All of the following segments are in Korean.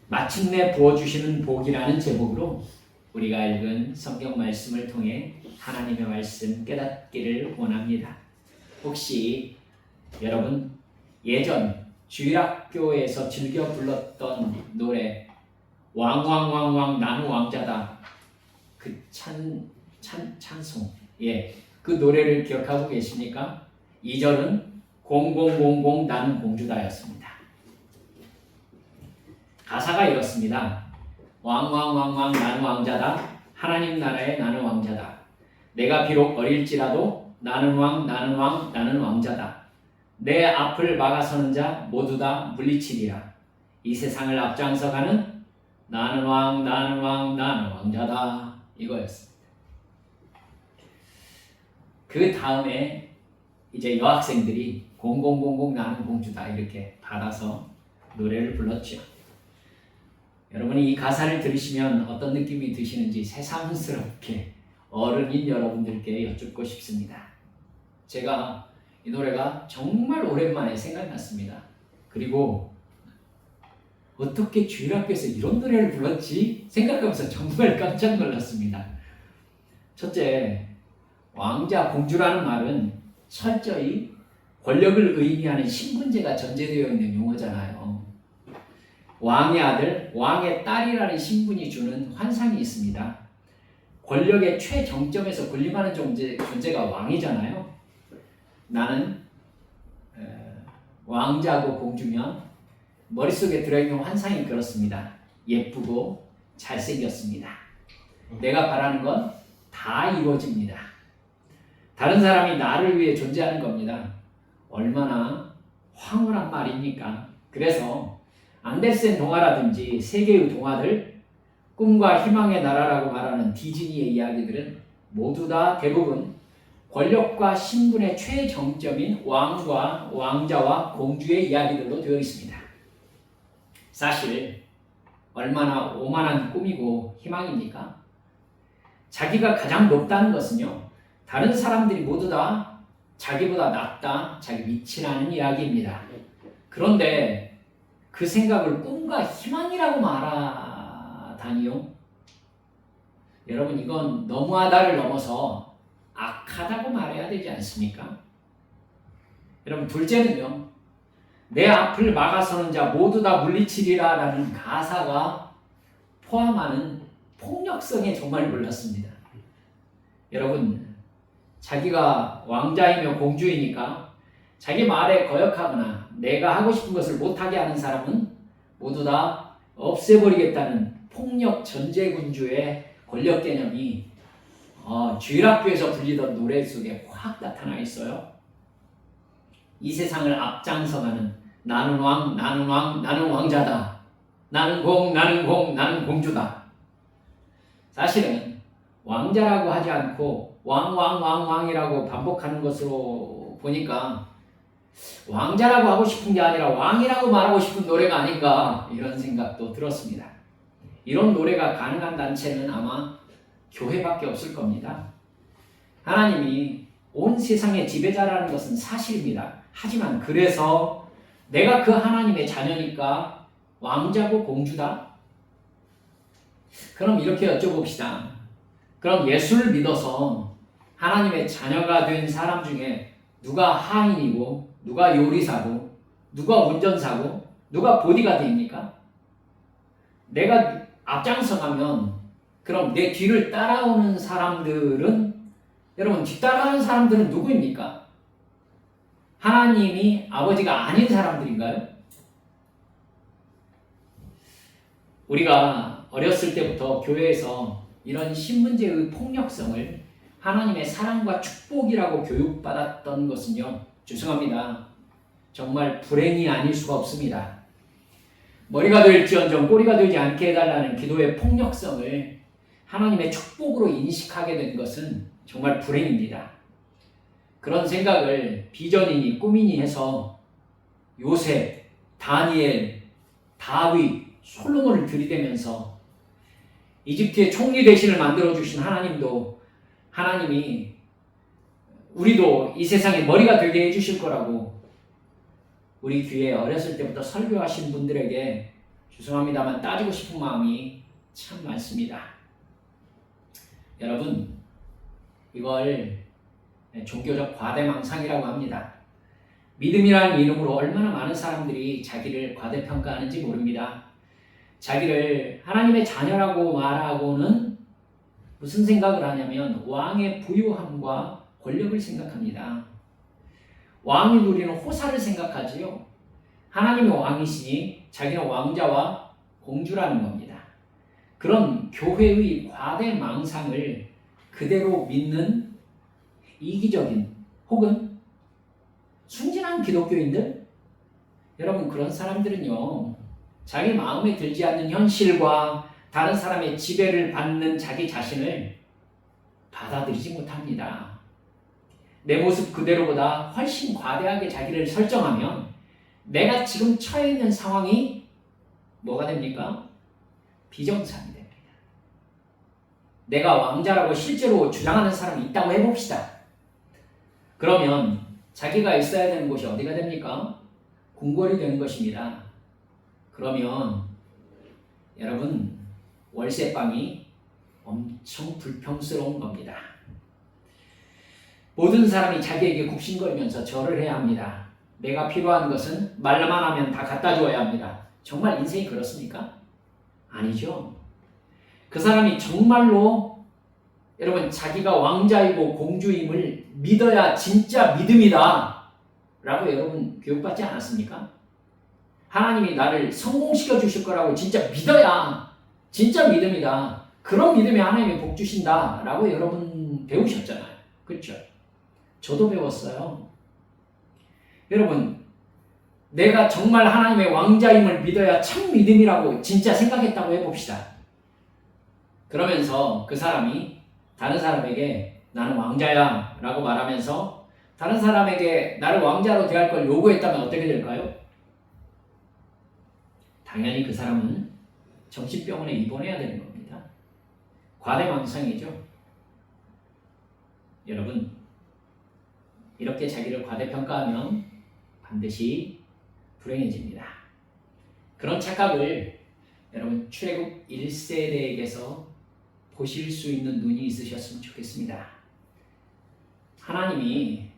마침내 부어주시는 복이라는 제목으로 우리가 읽은 성경 말씀을 통해 하나님의 말씀 깨닫기를 원합니다. 혹시 여러분 예전 주일학교에서 즐겨 불렀던 노래 왕왕왕왕 나는 왕자다, 그 찬송, 그 노래를 기억하고 계십니까? 2절은 0000 나는 공주다였습니다. 가사가 이렇습니다. 왕왕왕왕 나는 왕자다. 하나님 나라의 나는 왕자다. 내가 비록 어릴지라도 나는 왕 나는 왕 나는 왕자다. 내 앞을 막아서는 자 모두 다 물리치리라. 이 세상을 앞장서가는 나는 왕 나는 왕 나는 왕자다, 이거였습니다. 그 다음에 이제 여학생들이 0000 나는 공주다 이렇게 받아서 노래를 불렀죠. 여러분이 이 가사를 들으시면 어떤 느낌이 드시는지 새삼스럽게 어른인 여러분들께 여쭙고 싶습니다. 제가 이 노래가 정말 오랜만에 생각났습니다. 그리고 어떻게 주일학교에서 이런 노래를 불렀지 생각하면서 정말 깜짝 놀랐습니다. 첫째, 왕자, 공주라는 말은 철저히 권력을 의미하는 신분제가 전제되어 있는 용어잖아요. 왕의 아들, 왕의 딸이라는 신분이 주는 환상이 있습니다. 권력의 최정점에서 군림하는 존재가 왕이잖아요. 나는 왕자고 공주면 머릿속에 들어있는 환상이 그렇습니다. 예쁘고 잘생겼습니다. 내가 바라는 건 다 이루어집니다. 다른 사람이 나를 위해 존재하는 겁니다. 얼마나 황홀한 말입니까? 그래서 안데센 동화라든지 세계의 동화들, 꿈과 희망의 나라라고 말하는 디즈니의 이야기들은 모두 다 대부분 권력과 신분의 최정점인 왕과 왕자와 공주의 이야기들로 되어 있습니다. 사실 얼마나 오만한 꿈이고 희망입니까? 자기가 가장 높다는 것은요, 다른 사람들이 모두 다 자기보다 낫다, 자기 미치라는 이야기입니다. 그런데 그 생각을 꿈과 희망이라고 말하다니요? 여러분, 이건 너무하다를 넘어서 악하다고 말해야 되지 않습니까? 여러분, 둘째는요, 내 앞을 막아서는 자 모두 다 물리치리라 라는 가사가 포함하는 폭력성에 정말 놀랐습니다. 여러분, 자기가 왕자이며 공주이니까 자기 말에 거역하거나 내가 하고 싶은 것을 못하게 하는 사람은 모두 다 없애버리겠다는 폭력 전제군주의 권력 개념이 주일학교에서 불리던 노래 속에 확 나타나 있어요. 이 세상을 앞장서가는 나는 왕, 나는 왕, 나는 왕자다. 나는 공, 나는 공, 나는 공주다. 사실은 왕자라고 하지 않고 왕왕왕왕이라고 반복하는 것으로 보니까 왕자라고 하고 싶은 게 아니라 왕이라고 말하고 싶은 노래가 아닌가, 이런 생각도 들었습니다. 이런 노래가 가능한 단체는 아마 교회밖에 없을 겁니다. 하나님이 온 세상의 지배자라는 것은 사실입니다. 하지만 그래서 내가 그 하나님의 자녀니까 왕자고 공주다? 그럼 이렇게 여쭤봅시다. 그럼 예수를 믿어서 하나님의 자녀가 된 사람 중에 누가 하인이고, 누가 요리사고, 누가 운전사고, 누가 보디가드입니까? 내가 앞장서가면 그럼 내 뒤를 따라오는 사람들은, 여러분, 뒤따라오는 사람들은 누구입니까? 하나님이 아버지가 아닌 사람들인가요? 우리가 어렸을 때부터 교회에서 이런 신분제의 폭력성을 하나님의 사랑과 축복이라고 교육받았던 것은요, 죄송합니다, 정말 불행이 아닐 수가 없습니다. 머리가 될지언정 꼬리가 되지 않게 해달라는 기도의 폭력성을 하나님의 축복으로 인식하게 된 것은 정말 불행입니다. 그런 생각을 비전이니 꿈이니 해서 요셉, 다니엘, 다윗, 솔로몬을 들이대면서 이집트의 총리 대신을 만들어주신 하나님도, 하나님이 우리도 이 세상의 머리가 되게 해주실 거라고 우리 귀에 어렸을 때부터 설교하신 분들에게 죄송합니다만 따지고 싶은 마음이 참 많습니다. 여러분, 이걸 종교적 과대망상이라고 합니다. 믿음이라는 이름으로 얼마나 많은 사람들이 자기를 과대평가하는지 모릅니다. 자기를 하나님의 자녀라고 말하고는 무슨 생각을 하냐면 왕의 부유함과 권력을 생각합니다. 왕이 누리는 호사를 생각하지요. 하나님의 왕이시니 자기는 왕자와 공주라는 겁니다. 그런 교회의 과대망상을 그대로 믿는 이기적인 혹은 순진한 기독교인들, 여러분, 그런 사람들은요, 자기 마음에 들지 않는 현실과 다른 사람의 지배를 받는 자기 자신을 받아들이지 못합니다. 내 모습 그대로보다 훨씬 과대하게 자기를 설정하면 내가 지금 처해 있는 상황이 뭐가 됩니까? 비정상이 됩니다. 내가 왕자라고 실제로 주장하는 사람이 있다고 해봅시다. 그러면 자기가 있어야 되는 곳이 어디가 됩니까? 궁궐이 되는 것입니다. 그러면 여러분, 월세방이 엄청 불평스러운 겁니다. 모든 사람이 자기에게 굽신거리면서 절을 해야 합니다. 내가 필요한 것은 말로만 하면 다 갖다 줘야 합니다. 정말 인생이 그렇습니까? 아니죠. 그 사람이 정말로 여러분 자기가 왕자이고 공주임을 믿어야 진짜 믿음이다 라고 여러분 교육받지 않았습니까? 하나님이 나를 성공시켜 주실 거라고 진짜 믿어야 진짜 믿음이다. 그런 믿음에 하나님이 복 주신다 라고 여러분 배우셨잖아요. 그렇죠? 저도 배웠어요. 여러분, 내가 정말 하나님의 왕자임을 믿어야 참 믿음이라고 진짜 생각했다고 해봅시다. 그러면서 그 사람이 다른 사람에게 나는 왕자야 라고 말하면서 다른 사람에게 나를 왕자로 대할 걸 요구했다면 어떻게 될까요? 당연히 그 사람은 정신병원에 입원해야 되는 겁니다. 과대망상이죠. 여러분, 이렇게 자기를 과대평가하면 반드시 불행해집니다. 그런 착각을 여러분 출애굽 1세대에게서 보실 수 있는 눈이 있으셨으면 좋겠습니다. 하나님이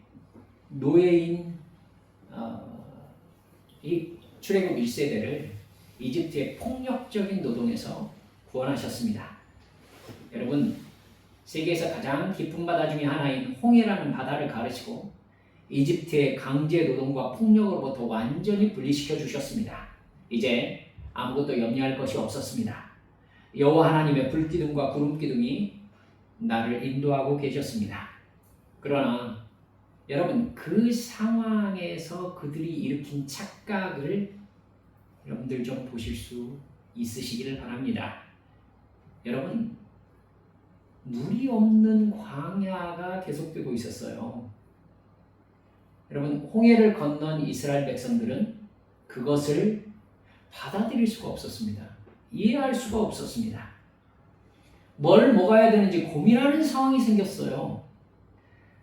노예인 이 출애굽 1세대를 이집트의 폭력적인 노동에서 구원하셨습니다. 여러분, 세계에서 가장 깊은 바다 중에 하나인 홍해라는 바다를 가르치고 이집트의 강제 노동과 폭력으로부터 완전히 분리시켜 주셨습니다. 이제 아무것도 염려할 것이 없었습니다. 여호와 하나님의 불기둥과 구름기둥이 나를 인도하고 계셨습니다. 그러나 여러분, 그 상황에서 그들이 일으킨 착각을 여러분들 좀 보실 수 있으시기를 바랍니다. 여러분, 물이 없는 광야가 계속되고 있었어요. 여러분, 홍해를 건넌 이스라엘 백성들은 그것을 받아들일 수가 없었습니다. 이해할 수가 없었습니다. 뭘 먹어야 되는지 고민하는 상황이 생겼어요.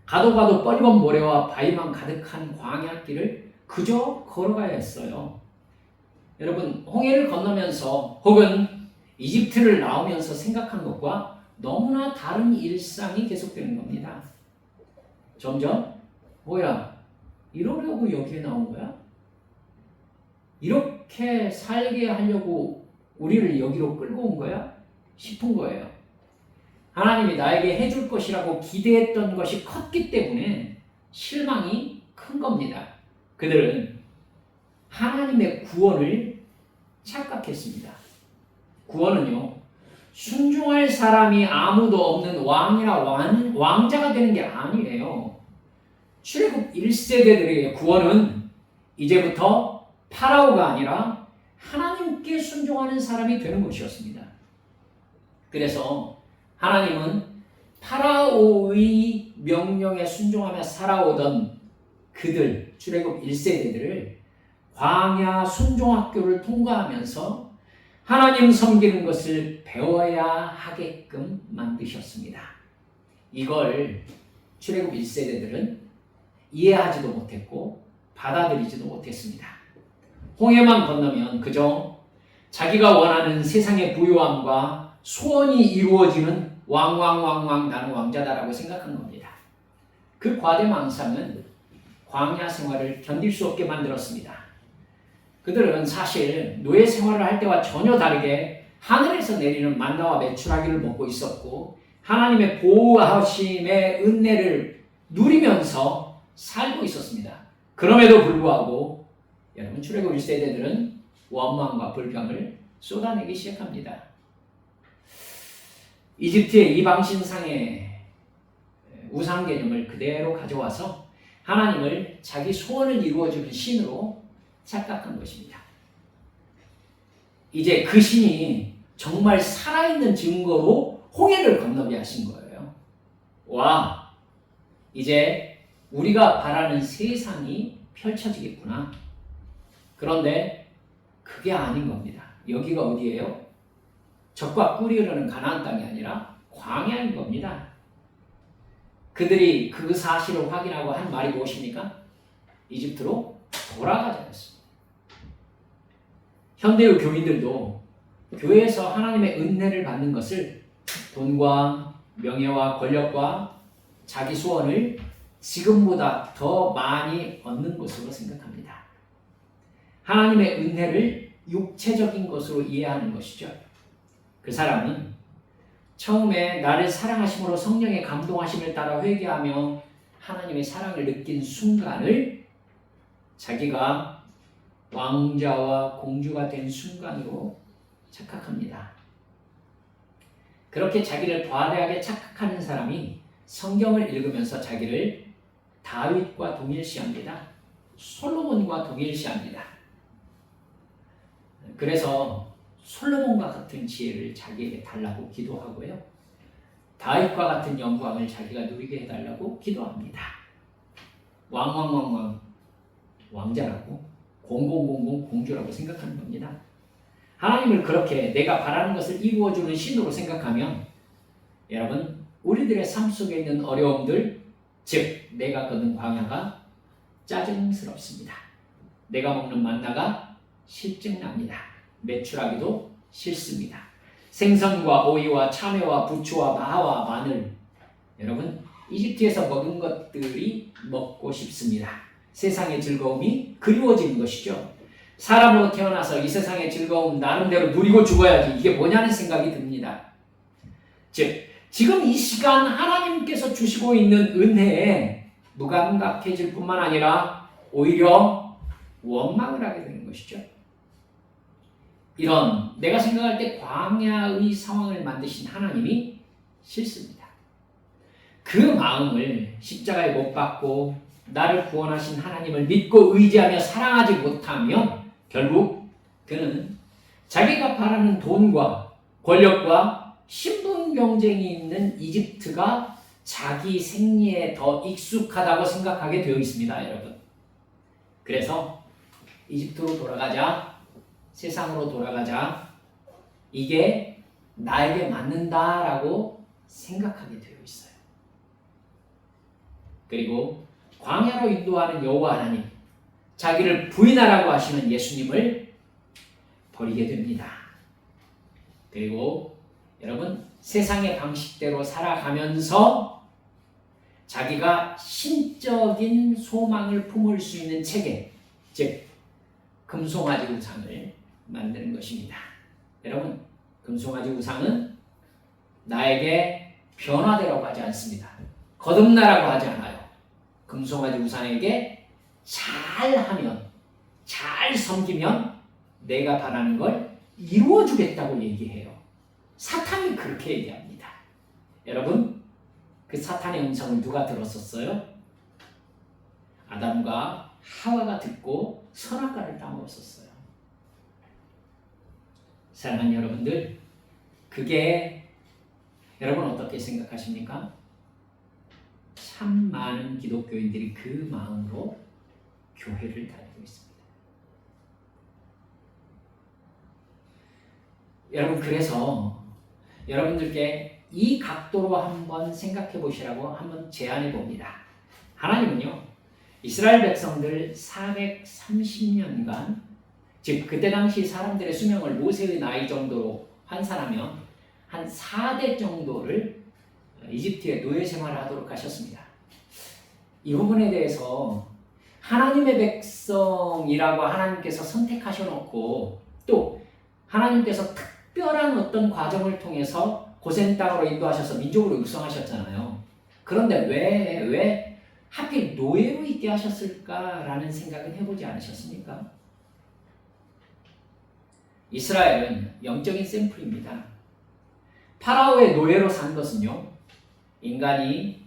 가도 뻘건 모래와 바위만 가득한 광야길을 그저 걸어가야 했어요. 여러분, 홍해를 건너면서 혹은 이집트를 나오면서 생각한 것과 너무나 다른 일상이 계속되는 겁니다. 점점 뭐야? 이러려고 여기에 나온 거야? 이렇게 살게 하려고 우리를 여기로 끌고 온 거야? 싶은 거예요. 하나님이 나에게 해줄 것이라고 기대했던 것이 컸기 때문에 실망이 큰 겁니다. 그들은 하나님의 구원을 착각했습니다. 구원은요, 순종할 사람이 아무도 없는 왕이나 왕자가 되는 게 아니에요. 출애굽 1세대들의 구원은 이제부터 파라오가 아니라 하나님께 순종하는 사람이 되는 것이었습니다. 그래서 하나님은 파라오의 명령에 순종하며 살아오던 그들, 출애굽 1세대들을 광야 순종학교를 통과하면서 하나님 섬기는 것을 배워야 하게끔 만드셨습니다. 이걸 출애굽 1세대들은 이해하지도 못했고 받아들이지도 못했습니다. 홍해만 건너면 그저 자기가 원하는 세상의 부유함과 소원이 이루어지는 왕왕왕왕 나는 왕자다라고 생각한 겁니다. 그 과대망상은 광야 생활을 견딜 수 없게 만들었습니다. 그들은 사실 노예 생활을 할 때와 전혀 다르게 하늘에서 내리는 만나와 메추라기를 먹고 있었고 하나님의 보호하심의 은혜를 누리면서 살고 있었습니다. 그럼에도 불구하고 여러분 출애굽 1세대들은 원망과 불평을 쏟아내기 시작합니다. 이집트의 이방신상의 우상 개념을 그대로 가져와서 하나님을 자기 소원을 이루어주는 신으로 착각한 것입니다. 이제 그 신이 정말 살아있는 증거로 홍해를 건너게 하신 거예요. 와, 이제 우리가 바라는 세상이 펼쳐지겠구나. 그런데 그게 아닌 겁니다. 여기가 어디예요? 젖과 꿀이 흐르는 가나안 땅이 아니라 광야인 겁니다. 그들이 그 사실을 확인하고 한 말이 무엇입니까? 이집트로 돌아가자였습니다. 현대의 교인들도 교회에서 하나님의 은혜를 받는 것을 돈과 명예와 권력과 자기 소원을 지금보다 더 많이 얻는 것으로 생각합니다. 하나님의 은혜를 육체적인 것으로 이해하는 것이죠. 그 사람은 처음에 나를 사랑하심으로 성령의 감동하심을 따라 회개하며 하나님의 사랑을 느낀 순간을 자기가 왕자와 공주가 된 순간으로 착각합니다. 그렇게 자기를 과대하게 착각하는 사람이 성경을 읽으면서 자기를 다윗과 동일시합니다. 솔로몬과 동일시합니다. 그래서 솔로몬과 같은 지혜를 자기에게 달라고 기도하고요. 다윗과 같은 영광을 자기가 누리게 해달라고 기도합니다. 왕왕왕왕 왕자라고 공공공공 공주라고 생각하는 겁니다. 하나님을 그렇게 내가 바라는 것을 이루어주는 신으로 생각하면 여러분 우리들의 삶 속에 있는 어려움들 즉 내가 걷는 광야가 짜증스럽습니다. 내가 먹는 만나가 실증납니다. 메추라기도 싫습니다. 생선과 오이와 참외와 부추와 마하와 마늘 여러분 이집트에서 먹은 것들이 먹고 싶습니다. 세상의 즐거움이 그리워지는 것이죠. 사람으로 태어나서 이 세상의 즐거움 나름대로 누리고 죽어야지 이게 뭐냐는 생각이 듭니다. 즉 지금 이 시간 하나님께서 주시고 있는 은혜에 무감각해질 뿐만 아니라 오히려 원망을 하게 되는 것이죠. 이런 내가 생각할 때 광야의 상황을 만드신 하나님이 싫습니다. 그 마음을 십자가에 못 박고 나를 구원하신 하나님을 믿고 의지하며 사랑하지 못하면 결국 그는 자기가 바라는 돈과 권력과 신분 경쟁이 있는 이집트가 자기 생리에 더 익숙하다고 생각하게 되어 있습니다, 여러분. 그래서 이집트로 돌아가자, 세상으로 돌아가자, 이게 나에게 맞는다라고 생각하게 되어 있어요. 그리고 광야로 인도하는 여호와 하나님, 자기를 부인하라고 하시는 예수님을 버리게 됩니다. 그리고 여러분 세상의 방식대로 살아가면서 자기가 신적인 소망을 품을 수 있는 체계, 즉 금송아지 우상을 만드는 것입니다. 여러분 금송아지 우상은 나에게 변화되라고 하지 않습니다. 거듭나라고 하지 않아요. 금송아지 우상에게 잘하면, 잘 섬기면 내가 바라는 걸 이루어주겠다고 얘기해요. 사탄이 그렇게 얘기합니다. 여러분, 그 사탄의 음성을 누가 들었었어요? 아담과 하와가 듣고 선악과를 따먹었었어요. 사랑하는 여러분들, 그게 여러분 어떻게 생각하십니까? 참 많은 기독교인들이 그 마음으로 교회를 다니고 있습니다. 여러분 그래서 여러분들께 이 각도로 한번 생각해 보시라고 한번 제안해 봅니다. 하나님은요 이스라엘 백성들 430년간 즉 그때 당시 사람들의 수명을 모세의 나이 정도로 환산하면 한 4대 정도를 이집트의 노예 생활을 하도록 하셨습니다. 이 부분에 대해서 하나님의 백성이라고 하나님께서 선택하셔놓고 또 하나님께서 특별한 어떤 과정을 통해서 고센 땅으로 인도하셔서 민족으로 육성하셨잖아요. 그런데 왜 하필 노예로 있게 하셨을까라는 생각은 해보지 않으셨습니까? 이스라엘은 영적인 샘플입니다. 파라오의 노예로 산 것은요, 인간이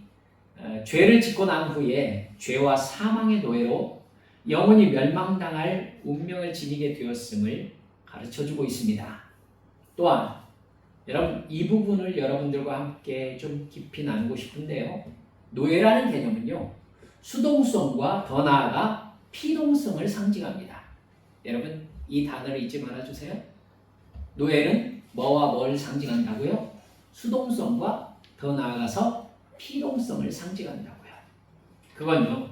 죄를 짓고 난 후에 죄와 사망의 노예로 영원히 멸망당할 운명을 지니게 되었음을 가르쳐주고 있습니다. 또한 여러분, 이 부분을 여러분들과 함께 좀 깊이 나누고 싶은데요. 노예라는 개념은요, 수동성과 더 나아가 피동성을 상징합니다. 여러분, 이 단어를 잊지 말아주세요. 노예는 뭐와 뭘 상징한다고요? 수동성과 더 나아가서 피동성을 상징한다고요. 그건요,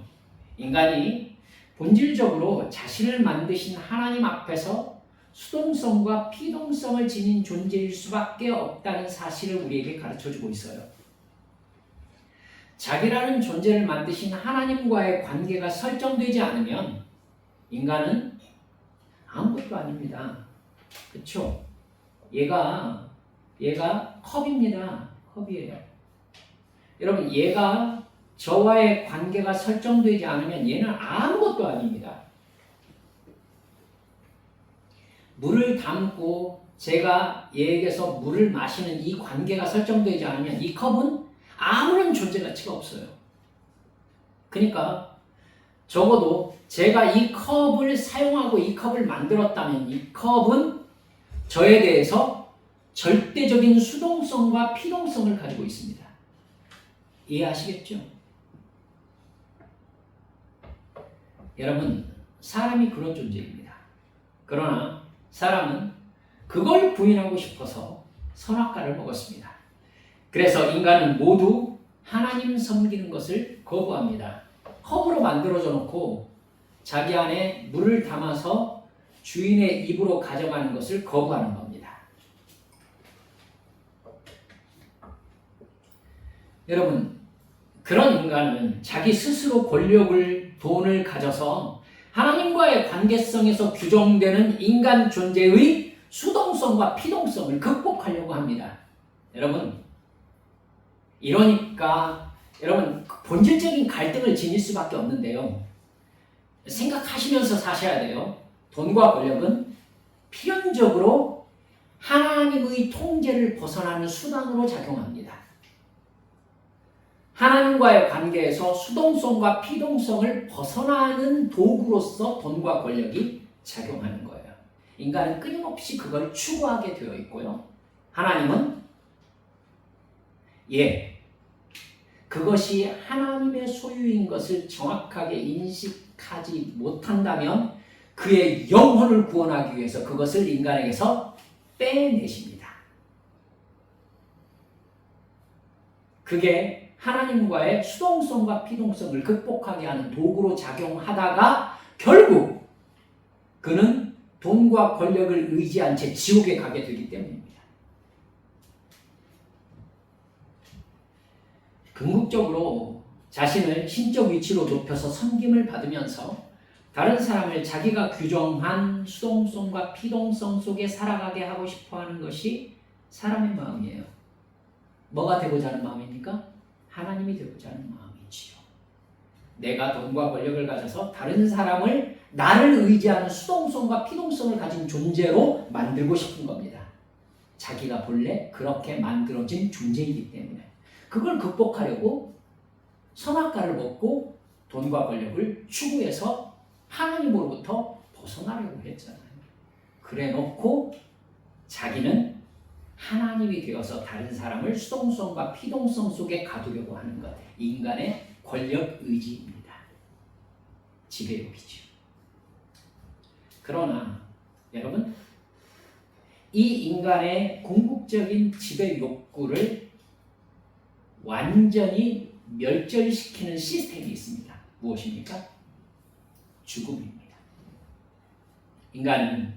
인간이 본질적으로 자신을 만드신 하나님 앞에서 수동성과 피동성을 지닌 존재일 수밖에 없다는 사실을 우리에게 가르쳐주고 있어요. 자기라는 존재를 만드신 하나님과의 관계가 설정되지 않으면 인간은 아무것도 아닙니다. 그렇죠? 얘가 컵입니다. 컵이에요. 여러분, 얘가 저와의 관계가 설정되지 않으면 얘는 아무것도 아닙니다. 물을 담고 제가 얘에게서 물을 마시는 이 관계가 설정되지 않으면 이 컵은 아무런 존재 가치가 없어요. 그러니까 적어도 제가 이 컵을 사용하고 이 컵을 만들었다면 이 컵은 저에 대해서 절대적인 수동성과 피동성을 가지고 있습니다. 이해하시겠죠? 여러분, 사람이 그런 존재입니다. 그러나 사람은 그걸 부인하고 싶어서 선악과를 먹었습니다. 그래서 인간은 모두 하나님 섬기는 것을 거부합니다. 컵으로 만들어져 놓고 자기 안에 물을 담아서 주인의 입으로 가져가는 것을 거부하는 겁니다. 여러분, 그런 인간은 자기 스스로 권력을, 돈을 가져서 하나님과의 관계성에서 규정되는 인간 존재의 수동성과 피동성을 극복하려고 합니다. 여러분, 이러니까 여러분 본질적인 갈등을 지닐 수밖에 없는데요. 생각하시면서 사셔야 돼요. 돈과 권력은 필연적으로 하나님의 통제를 벗어나는 수단으로 작용합니다. 하나님과의 관계에서 수동성과 피동성을 벗어나는 도구로서 돈과 권력이 작용하는 거예요. 인간은 끊임없이 그걸 추구하게 되어 있고요. 하나님은 그것이 하나님의 소유인 것을 정확하게 인식하지 못한다면 그의 영혼을 구원하기 위해서 그것을 인간에게서 빼내십니다. 그게 하나님과의 수동성과 피동성을 극복하게 하는 도구로 작용하다가 결국 그는 돈과 권력을 의지한 채 지옥에 가게 되기 때문입니다. 궁극적으로 자신을 신적 위치로 높여서 섬김을 받으면서 다른 사람을 자기가 규정한 수동성과 피동성 속에 살아가게 하고 싶어하는 것이 사람의 마음이에요. 뭐가 되고자 하는 마음입니까? 하나님이 되고자 하는 마음이지요. 내가 돈과 권력을 가져서 다른 사람을 나를 의지하는 수동성과 피동성을 가진 존재로 만들고 싶은 겁니다. 자기가 본래 그렇게 만들어진 존재이기 때문에 그걸 극복하려고 선악과를 먹고 돈과 권력을 추구해서 하나님으로부터 벗어나려고 했잖아요. 그래 놓고 자기는 하나님이 되어서 다른 사람을 수동성과 피동성 속에 가두려고 하는 것. 인간의 권력 의지입니다. 지배욕이죠. 그러나 여러분, 이 인간의 궁극적인 지배 욕구를 완전히 멸절시키는 시스템이 있습니다. 무엇입니까? 죽음입니다. 인간은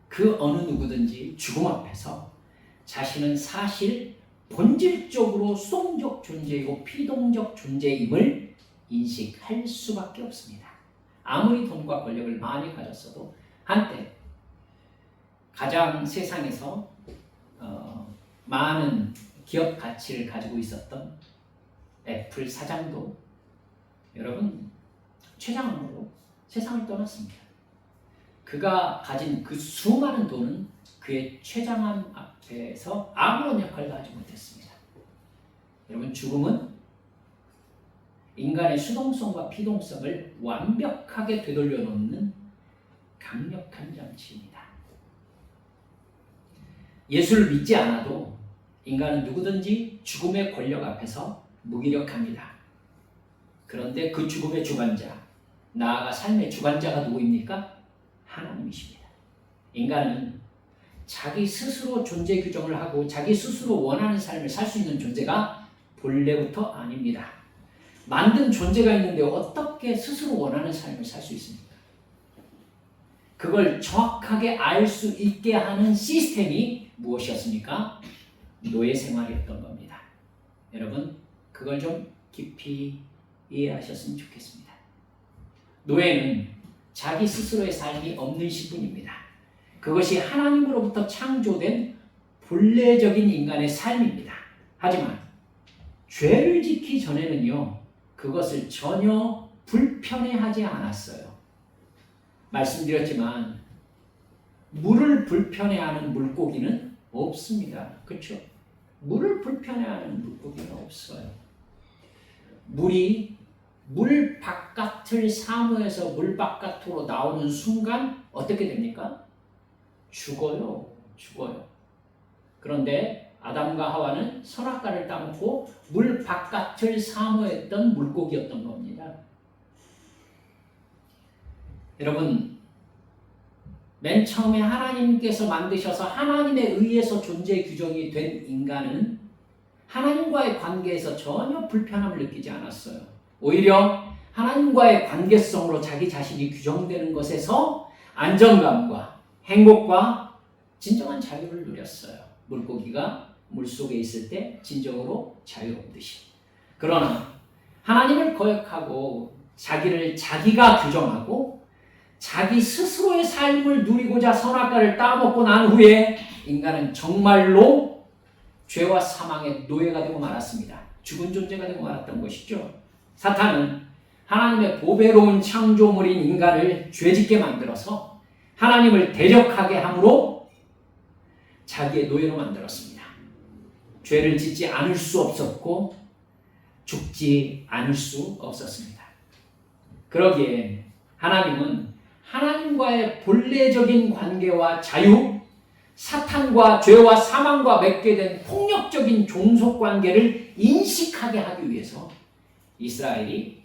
그 어느 누구든지 죽음 앞에서 자신은 사실 본질적으로 수동적 존재이고 피동적 존재임을 인식할 수밖에 없습니다. 아무리 돈과 권력을 많이 가졌어도 한때 가장 세상에서 많은 기업 가치를 가지고 있었던 애플 사장도 여러분 췌장암으로 세상을 떠났습니다. 그가 가진 그 수많은 돈은 그의 췌장암 앞에서 아무런 역할도 하지 못했습니다. 여러분 죽음은 인간의 수동성과 피동성을 완벽하게 되돌려 놓는 강력한 장치입니다. 예수를 믿지 않아도 인간은 누구든지 죽음의 권력 앞에서 무기력합니다. 그런데 그 죽음의 주관자, 나아가 삶의 주관자가 누구입니까? 하나님이십니다. 인간은 자기 스스로 존재 규정을 하고 자기 스스로 원하는 삶을 살 수 있는 존재가 본래부터 아닙니다. 만든 존재가 있는데 어떻게 스스로 원하는 삶을 살 수 있습니까? 그걸 정확하게 알 수 있게 하는 시스템이 무엇이었습니까? 노예 생활이었던 겁니다. 여러분, 그걸 좀 깊이 이해하셨으면 좋겠습니다. 노예는 자기 스스로의 삶이 없는 시뿐입니다. 그것이 하나님으로부터 창조된 본래적인 인간의 삶입니다. 하지만 죄를 짓기 전에는요, 그것을 전혀 불편해하지 않았어요. 말씀드렸지만 물을 불편해하는 물고기는 없습니다. 그렇죠? 물을 불편해하는 물고기는 없어요. 물이 물 바깥을 사무해서 물 바깥으로 나오는 순간 어떻게 됩니까? 죽어요. 그런데 아담과 하와는 선악과를 따먹고 물 바깥을 사모했던 물고기였던 겁니다. 여러분, 맨 처음에 하나님께서 만드셔서 하나님에 의해서 존재 규정이 된 인간은 하나님과의 관계에서 전혀 불편함을 느끼지 않았어요. 오히려 하나님과의 관계성으로 자기 자신이 규정되는 것에서 안정감과 행복과 진정한 자유를 누렸어요. 물고기가 물속에 있을 때 진정으로 자유롭듯이. 그러나 하나님을 거역하고 자기를 자기가 규정하고 자기 스스로의 삶을 누리고자 선악과를 따먹고 난 후에 인간은 정말로 죄와 사망의 노예가 되고 말았습니다. 죽은 존재가 되고 말았던 것이죠. 사탄은 하나님의 보배로운 창조물인 인간을 죄짓게 만들어서 하나님을 대적하게 함으로 자기의 노예로 만들었습니다. 죄를 짓지 않을 수 없었고 죽지 않을 수 없었습니다. 그러기에 하나님은 하나님과의 본래적인 관계와 자유, 사탄과 죄와 사망과 맺게 된 폭력적인 종속관계를 인식하게 하기 위해서 이스라엘이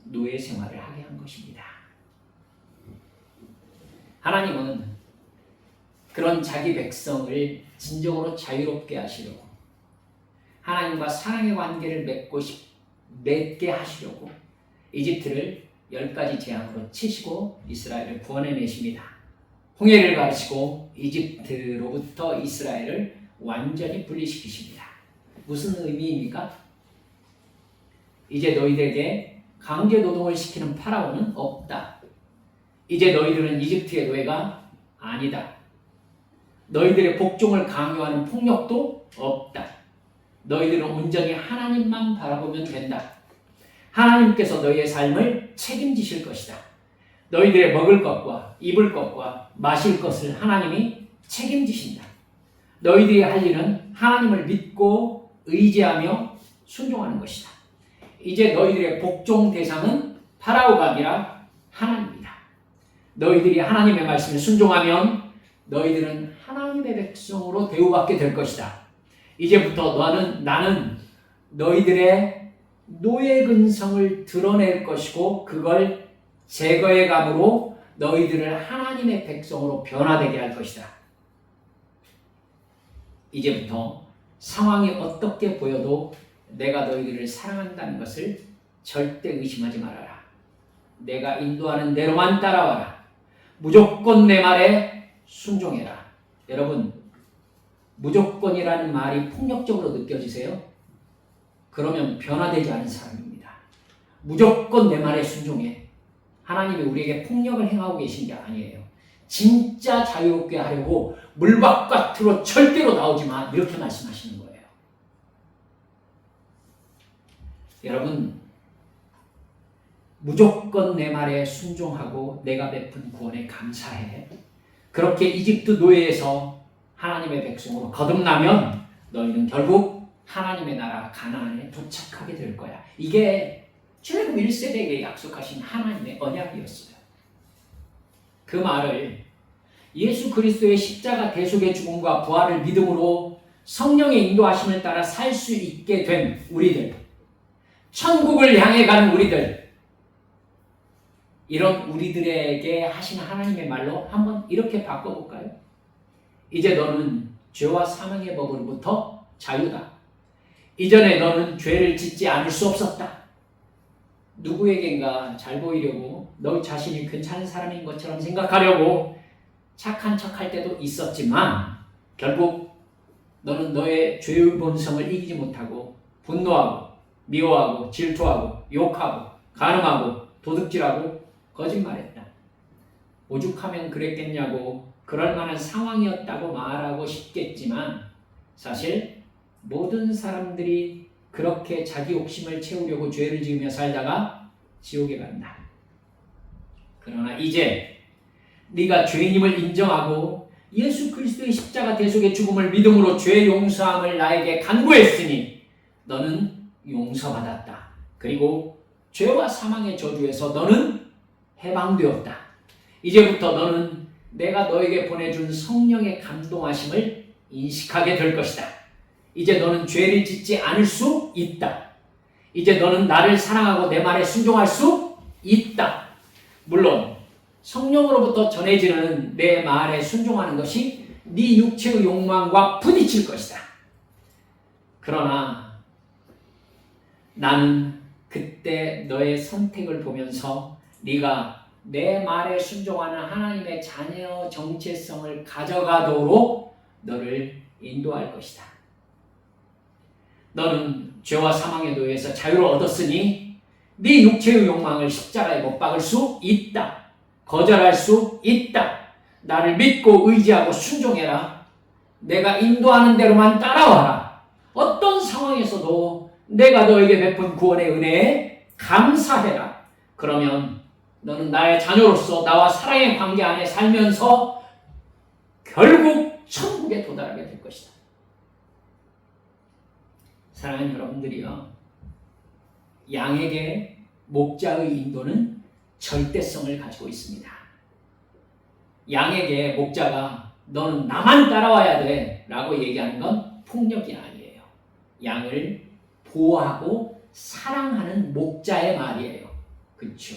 노예 생활을 하게 한 것입니다. 하나님은 그런 자기 백성을 진정으로 자유롭게 하시려고 하나님과 사랑의 관계를 맺게 하시려고 이집트를 10가지 재앙으로 치시고 이스라엘을 구원해내십니다. 홍해를 가르치고 이집트로부터 이스라엘을 완전히 분리시키십니다. 무슨 의미입니까? 이제 너희들에게 강제 노동을 시키는 파라오는 없다. 이제 너희들은 이집트의 노예가 아니다. 너희들의 복종을 강요하는 폭력도 없다. 너희들은 온전히 하나님만 바라보면 된다. 하나님께서 너희의 삶을 책임지실 것이다. 너희들의 먹을 것과 입을 것과 마실 것을 하나님이 책임지신다. 너희들이 할 일은 하나님을 믿고 의지하며 순종하는 것이다. 이제 너희들의 복종 대상은 파라오가 아니라 하나님이다. 너희들이 하나님의 말씀에 순종하면 너희들은 하나님의 백성으로 대우받게 될 것이다. 이제부터 나는 너희들의 노예 근성을 드러낼 것이고 그걸 제거해 감으로 너희들을 하나님의 백성으로 변화되게 할 것이다. 이제부터 상황이 어떻게 보여도 내가 너희들을 사랑한다는 것을 절대 의심하지 말아라. 내가 인도하는 대로만 따라와라. 무조건 내 말에 순종해라. 여러분, 무조건이라는 말이 폭력적으로 느껴지세요? 그러면 변화되지 않은 사람입니다. 무조건 내 말에 순종해. 하나님이 우리에게 폭력을 행하고 계신 게 아니에요. 진짜 자유롭게 하려고 물바깥으로 절대로 나오지 마. 이렇게 말씀하시는 거예요. 여러분, 무조건 내 말에 순종하고 내가 베푼 구원에 감사해. 그렇게 이집트 노예에서 하나님의 백성으로 거듭나면 너희는 결국 하나님의 나라 가나안에 도착하게 될 거야. 이게 출애굽 1세대에게 약속하신 하나님의 언약이었어요. 그 말을 예수 그리스도의 십자가 대속의 죽음과 부활을 믿음으로 성령의 인도하심을 따라 살 수 있게 된 우리들, 천국을 향해 가는 우리들, 이런 우리들에게 하신 하나님의 말로 한번 이렇게 바꿔볼까요? 이제 너는 죄와 사망의 법으로부터 자유다. 이전에 너는 죄를 짓지 않을 수 없었다. 누구에겐가 잘 보이려고 너 자신이 괜찮은 사람인 것처럼 생각하려고 착한 척할 때도 있었지만 결국 너는 너의 죄의 본성을 이기지 못하고 분노하고 미워하고 질투하고 욕하고 간음하고 도둑질하고 거짓말했다. 오죽하면 그랬겠냐고 그럴 만한 상황이었다고 말하고 싶겠지만 사실 모든 사람들이 그렇게 자기 욕심을 채우려고 죄를 지으며 살다가 지옥에 간다. 그러나 이제 네가 죄인임을 인정하고 예수 그리스도의 십자가 대속의 죽음을 믿음으로 죄 용서함을 나에게 간구했으니 너는 용서받았다. 그리고 죄와 사망의 저주에서 너는 해방되었다. 이제부터 너는 내가 너에게 보내준 성령의 감동하심을 인식하게 될 것이다. 이제 너는 죄를 짓지 않을 수 있다. 이제 너는 나를 사랑하고 내 말에 순종할 수 있다. 물론 성령으로부터 전해지는 내 말에 순종하는 것이 네 육체의 욕망과 부딪힐 것이다. 그러나 나는 그때 너의 선택을 보면서 네가 내 말에 순종하는 하나님의 자녀 정체성을 가져가도록 너를 인도할 것이다. 너는 죄와 사망의 노예에서 자유를 얻었으니 네 육체의 욕망을 십자가에 못 박을 수 있다. 거절할 수 있다. 나를 믿고 의지하고 순종해라. 내가 인도하는 대로만 따라와라. 어떤 상황에서도 내가 너에게 베푼 구원의 은혜에 감사해라. 그러면 너는 나의 자녀로서 나와 사랑의 관계 안에 살면서 결국 천국에 도달하게 될 것이다. 사랑하는 여러분들이요, 양에게 목자의 인도는 절대성을 가지고 있습니다. 양에게 목자가 너는 나만 따라와야 돼 라고 얘기하는 건 폭력이 아니에요. 양을 보호하고 사랑하는 목자의 말이에요. 그렇죠?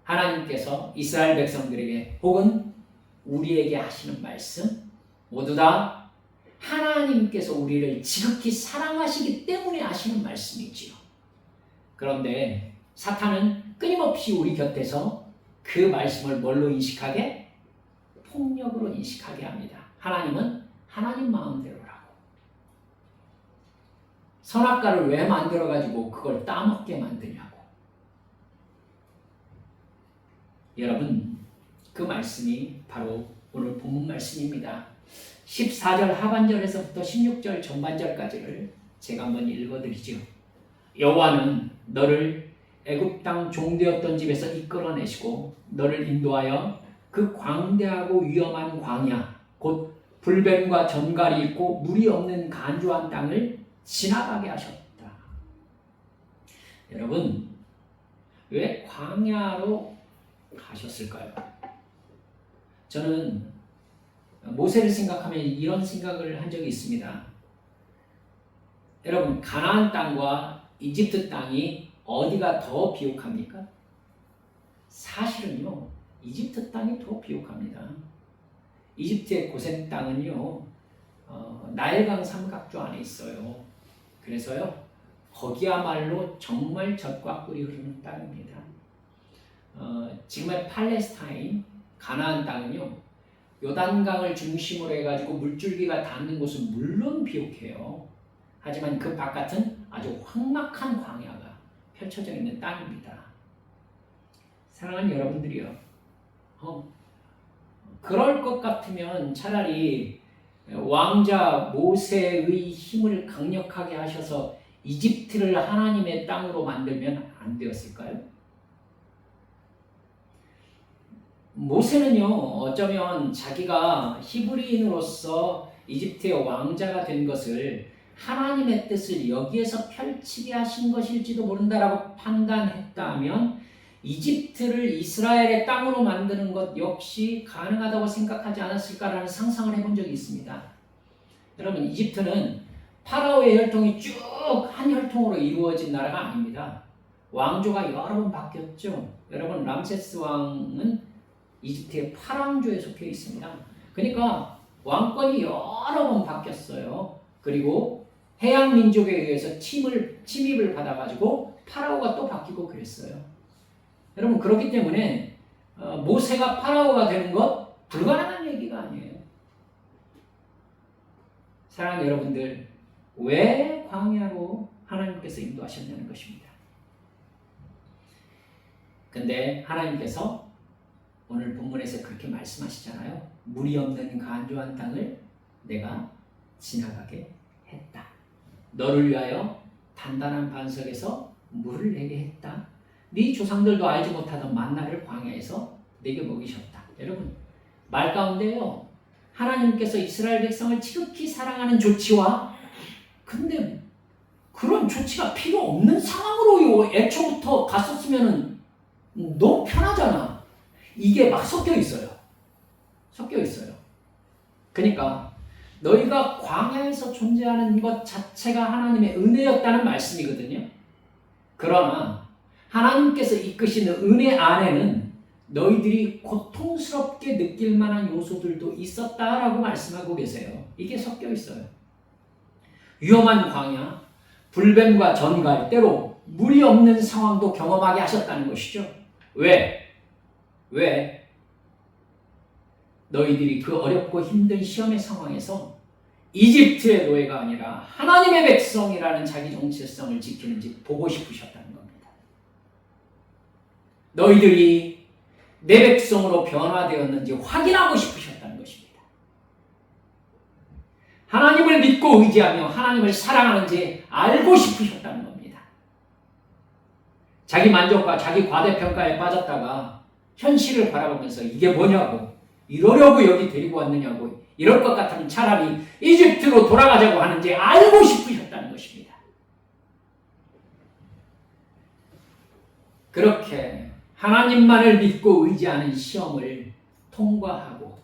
하나님께서 이스라엘 백성들에게 혹은 우리에게 하시는 말씀 모두 다 하나님께서 우리를 지극히 사랑하시기 때문에 하시는 말씀이지요. 그런데 사탄은 끊임없이 우리 곁에서 그 말씀을 뭘로 인식하게? 폭력으로 인식하게 합니다. 하나님은 하나님 마음대로라고. 선악과를 왜 만들어가지고 그걸 따먹게 만드냐고. 여러분, 그 말씀이 바로 오늘 본문 말씀입니다. 14절 하반절에서부터 16절 전반절까지를 제가 한번 읽어드리죠. 여호와는 너를 애굽 땅 종되었던 집에서 이끌어내시고 너를 인도하여 그 광대하고 위험한 광야 곧 불뱀과 전갈이 있고 물이 없는 간주한 땅을 지나가게 하셨다. 여러분, 왜 광야로 가셨을까요? 저는 모세를 생각하면 이런 생각을 한 적이 있습니다. 여러분, 가나안 땅과 이집트 땅이 어디가 더 비옥합니까? 사실은요, 이집트 땅이 더 비옥합니다. 이집트의 고센 땅은요, 나일강 삼각조 안에 있어요. 그래서요, 거기야말로 정말 젖과 꿀이 흐르는 땅입니다. 지금의 팔레스타인, 가나안 땅은요, 요단강을 중심으로 해가지고 물줄기가 닿는 곳은 물론 비옥해요. 하지만 그 바깥은 아주 황막한 광야가 펼쳐져 있는 땅입니다. 사랑하는 여러분들이요, 그럴 것 같으면 차라리 왕자 모세의 힘을 강력하게 하셔서 이집트를 하나님의 땅으로 만들면 안 되었을까요? 모세는요, 어쩌면 자기가 히브리인으로서 이집트의 왕자가 된 것을 하나님의 뜻을 여기에서 펼치게 하신 것일지도 모른다라고 판단했다면 이집트를 이스라엘의 땅으로 만드는 것 역시 가능하다고 생각하지 않았을까라는 상상을 해본 적이 있습니다. 여러분, 이집트는 파라오의 혈통이 쭉 한 혈통으로 이루어진 나라가 아닙니다. 왕조가 여러 번 바뀌었죠. 여러분, 람세스 왕은 이집트의 파랑조에 속해 있습니다. 그러니까 왕권이 여러 번 바뀌었어요. 그리고 해양 민족에 의해서 침입을 받아가지고 파라오가 또 바뀌고 그랬어요. 여러분, 그렇기 때문에 모세가 파라오가 되는 것 불가능한 얘기가 아니에요. 사랑하는 여러분들, 왜 광야로 하나님께서 인도하셨냐는 것입니다. 근데 하나님께서 오늘 본문에서 그렇게 말씀하시잖아요. 물이 없는 간조한 땅을 내가 지나가게 했다. 너를 위하여 단단한 반석에서 물을 내게 했다. 네 조상들도 알지 못하던 만나를 광야에서 내게 먹이셨다. 여러분, 말 가운데요, 하나님께서 이스라엘 백성을 지극히 사랑하는 조치와, 근데 그런 조치가 필요 없는 상황으로 애초부터 갔었으면 너무 편하잖아. 이게 막 섞여 있어요. 섞여 있어요. 그러니까 너희가 광야에서 존재하는 것 자체가 하나님의 은혜였다는 말씀이거든요. 그러나 하나님께서 이끄시는 은혜 안에는 너희들이 고통스럽게 느낄 만한 요소들도 있었다라고 말씀하고 계세요. 이게 섞여 있어요. 위험한 광야, 불뱀과 전갈, 때로 물이 없는 상황도 경험하게 하셨다는 것이죠. 왜? 너희들이 그 어렵고 힘든 시험의 상황에서 이집트의 노예가 아니라 하나님의 백성이라는 자기 정체성을 지키는지 보고 싶으셨다는 겁니다. 너희들이 내 백성으로 변화되었는지 확인하고 싶으셨다는 것입니다. 하나님을 믿고 의지하며 하나님을 사랑하는지 알고 싶으셨다는 겁니다. 자기 만족과 자기 과대평가에 빠졌다가 현실을 바라보면서 이게 뭐냐고, 이러려고 여기 데리고 왔느냐고, 이럴 것 같으면 차라리 이집트로 돌아가자고 하는지 알고 싶으셨다는 것입니다. 그렇게 하나님만을 믿고 의지하는 시험을 통과하고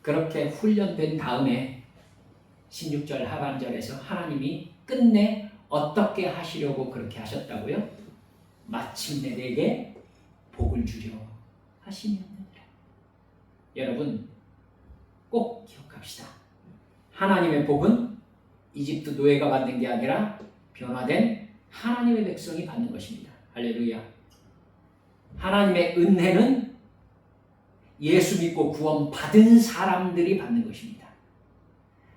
그렇게 훈련된 다음에 16절 하반절에서 하나님이 끝내 어떻게 하시려고 그렇게 하셨다고요? 마침내 내게 복을 주려 하시니라. 여러분, 꼭 기억합시다. 하나님의 복은 이집트 노예가 받는 게 아니라 변화된 하나님의 백성이 받는 것입니다. 할렐루야. 하나님의 은혜는 예수 믿고 구원 받은 사람들이 받는 것입니다.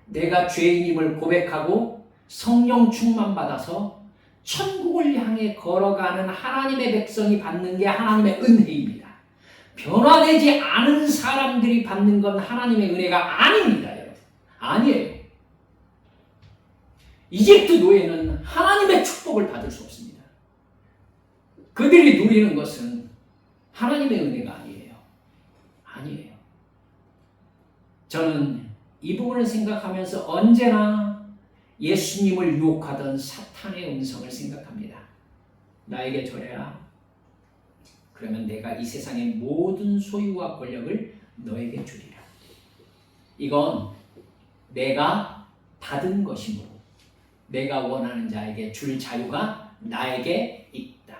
내가 죄인임을 고백하고 성령 충만 받아서 천국을 향해 걸어가는 하나님의 백성이 받는 게 하나님의 은혜입니다. 변화되지 않은 사람들이 받는 건 하나님의 은혜가 아닙니다, 여러분. 아니에요. 이집트 노예는 하나님의 축복을 받을 수 없습니다. 그들이 누리는 것은 하나님의 은혜가 아니에요. 아니에요. 저는 이 부분을 생각하면서 언제나 예수님을 유혹하던 사탄의 음성을 생각합니다. 나에게 절해라. 그러면 내가 이 세상의 모든 소유와 권력을 너에게 주리라. 이건 내가 받은 것이므로 내가 원하는 자에게 줄 자유가 나에게 있다.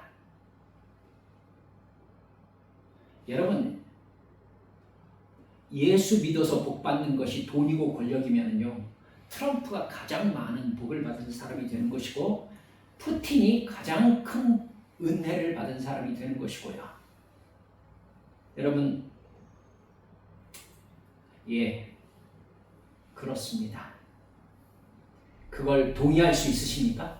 여러분, 예수 믿어서 복 받는 것이 돈이고 권력이면요, 트럼프가 가장 많은 복을 받은 사람이 되는 것이고 푸틴이 가장 큰 은혜를 받은 사람이 되는 것이고요. 여러분, 예, 그렇습니다. 그걸 동의할 수 있으십니까?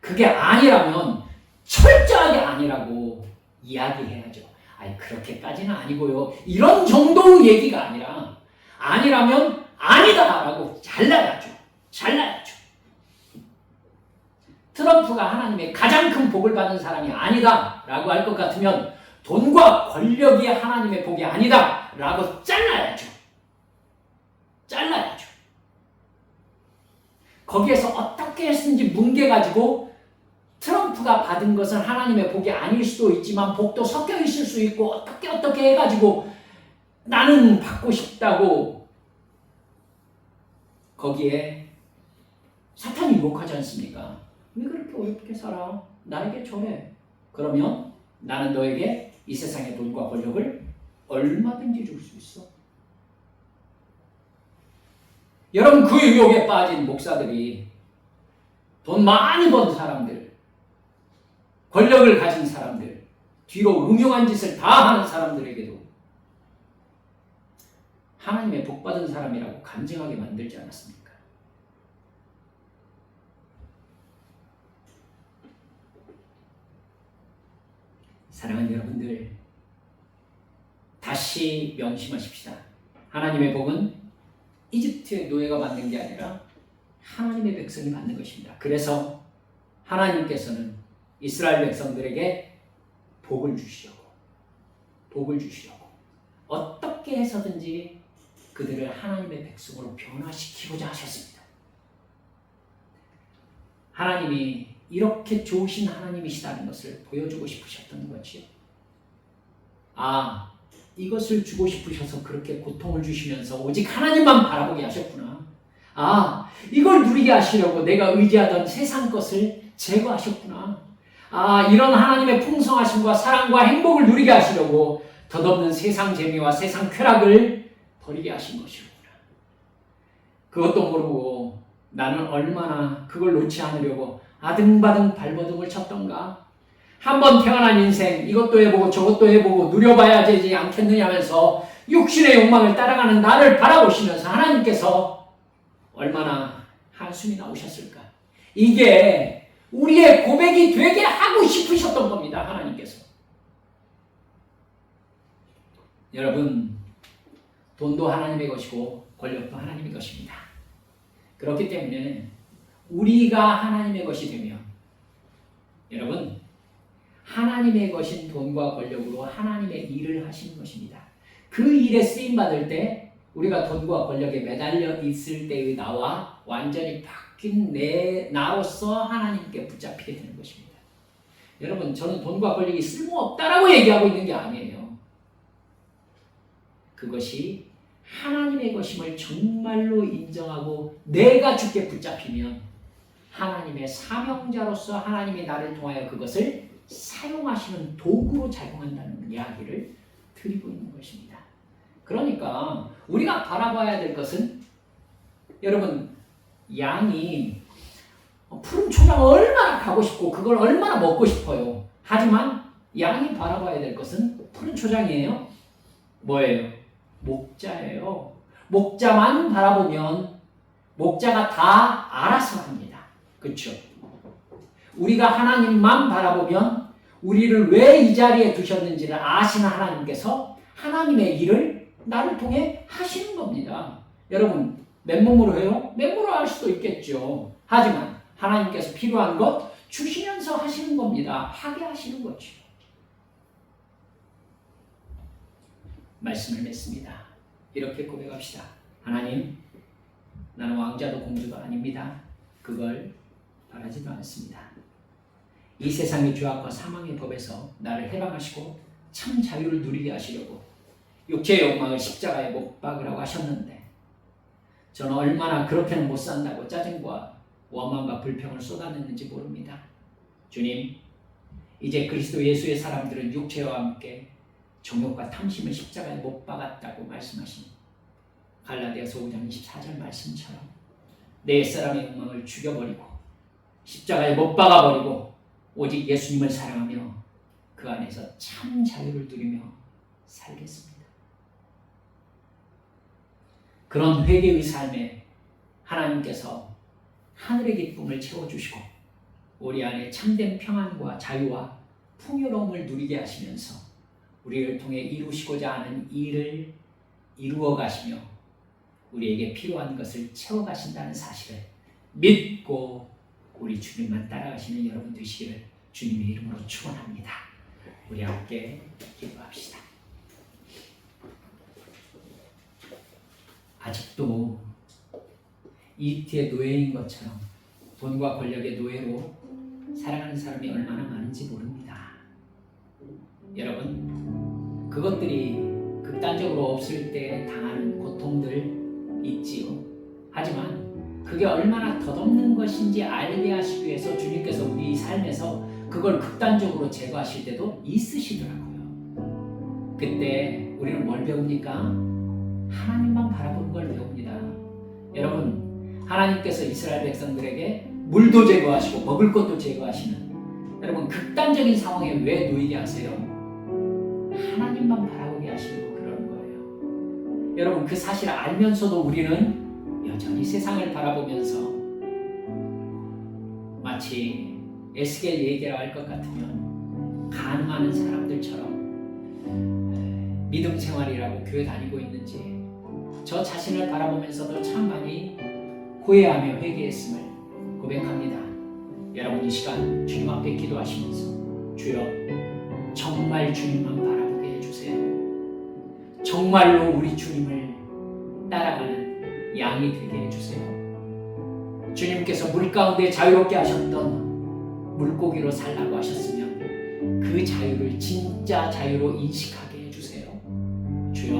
그게 아니라면 철저하게 아니라고 이야기해야죠. 아니 그렇게까지는 아니고요. 이런 정도의 얘기가 아니라 아니라면 아니다라고 잘라야죠. 잘라야죠. 트럼프가 하나님의 가장 큰 복을 받은 사람이 아니다라고 할 것 같으면 돈과 권력이 하나님의 복이 아니다라고 잘라야죠. 잘라야죠. 거기에서 어떻게 했는지 뭉개가지고 트럼프가 받은 것은 하나님의 복이 아닐 수도 있지만 복도 섞여 있을 수 있고 어떻게 해가지고 나는 받고 싶다고 거기에 사탄이 유혹하지 않습니까? 왜 그렇게 어렵게 살아? 나에게 절해. 그러면 나는 너에게 이 세상의 돈과 권력을 얼마든지 줄 수 있어. 여러분 그 유혹에 빠진 목사들이 돈 많이 번 사람들, 권력을 가진 사람들, 뒤로 음흉한 짓을 다 하는 사람들에게도 하나님의 복받은 사람이라고 간증하게 만들지 않았습니까? 사랑하는 여러분들, 다시 명심하십시다. 하나님의 복은 이집트의 노예가 받는 게 아니라 하나님의 백성이 받는 것입니다. 그래서 하나님께서는 이스라엘 백성들에게 복을 주시려고 어떻게 해서든지 그들을 하나님의 백성으로 변화시키고자 하셨습니다. 하나님이 이렇게 좋으신 하나님이시다는 것을 보여주고 싶으셨던 거지요. 아, 이것을 주고 싶으셔서 그렇게 고통을 주시면서 오직 하나님만 바라보게 하셨구나. 아, 이걸 누리게 하시려고 내가 의지하던 세상 것을 제거하셨구나. 아, 이런 하나님의 풍성하심과 사랑과 행복을 누리게 하시려고 덧없는 세상 재미와 세상 쾌락을 버리게 하신 것이구나. 그것도 모르고 나는 얼마나 그걸 놓지 않으려고 아등바등 발버둥을 쳤던가. 한번 태어난 인생 이것도 해보고 저것도 해보고 누려봐야 되지 않겠느냐면서 육신의 욕망을 따라가는 나를 바라보시면서 하나님께서 얼마나 한숨이 나오셨을까. 이게 우리의 고백이 되게 하고 싶으셨던 겁니다. 하나님께서. 여러분, 돈도 하나님의 것이고 권력도 하나님의 것입니다. 그렇기 때문에 우리가 하나님의 것이 되면 여러분, 하나님의 것인 돈과 권력으로 하나님의 일을 하시는 것입니다. 그 일에 쓰임받을 때 우리가 돈과 권력에 매달려 있을 때의 나와 완전히 바뀐 나로서 하나님께 붙잡히게 되는 것입니다. 여러분, 저는 돈과 권력이 쓸모없다라고 얘기하고 있는 게 아니에요. 그것이 하나님의 것임을 정말로 인정하고 내가 주께 붙잡히면 하나님의 사명자로서 하나님이 나를 통하여 그것을 사용하시는 도구로 작용한다는 이야기를 드리고 있는 것입니다. 그러니까 우리가 바라봐야 될 것은 여러분, 양이 푸른 초장 얼마나 가고 싶고 그걸 얼마나 먹고 싶어요. 하지만 양이 바라봐야 될 것은 푸른 초장이에요. 뭐예요? 목자예요. 목자만 바라보면 목자가 다 알아서 합니다. 그렇죠? 우리가 하나님만 바라보면 우리를 왜 이 자리에 두셨는지를 아시는 하나님께서 하나님의 일을 나를 통해 하시는 겁니다. 여러분, 맨몸으로 해요? 맨몸으로 할 수도 있겠죠. 하지만 하나님께서 필요한 것 주시면서 하시는 겁니다. 하게 하시는 거죠. 말씀을 맺습니다. 이렇게 고백합시다. 하나님, 나는 왕자도 공주도 아닙니다. 그걸 바라지도 않습니다. 이 세상의 죄악과 사망의 법에서 나를 해방하시고 참 자유를 누리게 하시려고 육체의 욕망을 십자가에 못 박으라고 하셨는데 저는 얼마나 그렇게는 못 산다고 짜증과 원망과 불평을 쏟아냈는지 모릅니다. 주님, 이제 그리스도 예수의 사람들은 육체와 함께 정욕과 탐심을 십자가에 못 박았다고 말씀하신 갈라디아서 5장 24절 말씀처럼 내 옛사람의 욕망을 죽여버리고 십자가에 못 박아버리고 오직 예수님을 사랑하며 그 안에서 참 자유를 누리며 살겠습니다. 그런 회개의 삶에 하나님께서 하늘의 기쁨을 채워주시고 우리 안에 참된 평안과 자유와 풍요로움을 누리게 하시면서 우리를 통해 이루시고자 하는 일을 이루어 가시며 우리에게 필요한 것을 채워 가신다는 사실을 믿고 우리 주님만 따라가시는 여러분 되시기를 주님의 이름으로 축원합니다. 우리 함께 기도합시다. 아직도 이집트의 노예인 것처럼 돈과 권력의 노예로 살아가는 사람이 얼마나 많은지 모릅니다. 여러분, 그것들이 극단적으로 없을 때 당하는 고통들 있지요. 하지만 그게 얼마나 덧없는 것인지 알게 하시기 위해서 주님께서 우리 삶에서 그걸 극단적으로 제거하실 때도 있으시더라고요. 그때 우리는 뭘 배웁니까? 하나님만 바라보는 걸 배웁니다. 여러분, 하나님께서 이스라엘 백성들에게 물도 제거하시고 먹을 것도 제거하시는, 여러분 극단적인 상황에 왜 놓이게 하세요? 하나님만 바라보게 하시려고 그러는 거예요. 여러분, 그 사실을 알면서도 우리는 여전히 세상을 바라보면서 마치 에스겔 얘기를 할 것 같으면 가늠하는 사람들처럼 믿음 생활이라고 교회 다니고 있는지 저 자신을 바라보면서도 참 많이 후회하며 회개했음을 고백합니다. 여러분, 이 시간 주님 앞에 기도하시면서 주여, 정말 주님만 바라보게 해주세요. 정말로 우리 주님을 따라가는 양이 되게 해주세요. 주님께서 물 가운데 자유롭게 하셨던 물고기로 살라고 하셨으면 그 자유를 진짜 자유로 인식하게 해주세요. 주여,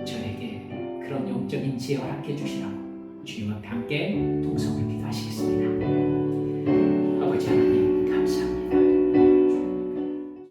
저에게 그런 영적인 지혜 허락해 주시라고 주님 앞에 함께 동성을 기도하시겠습니다.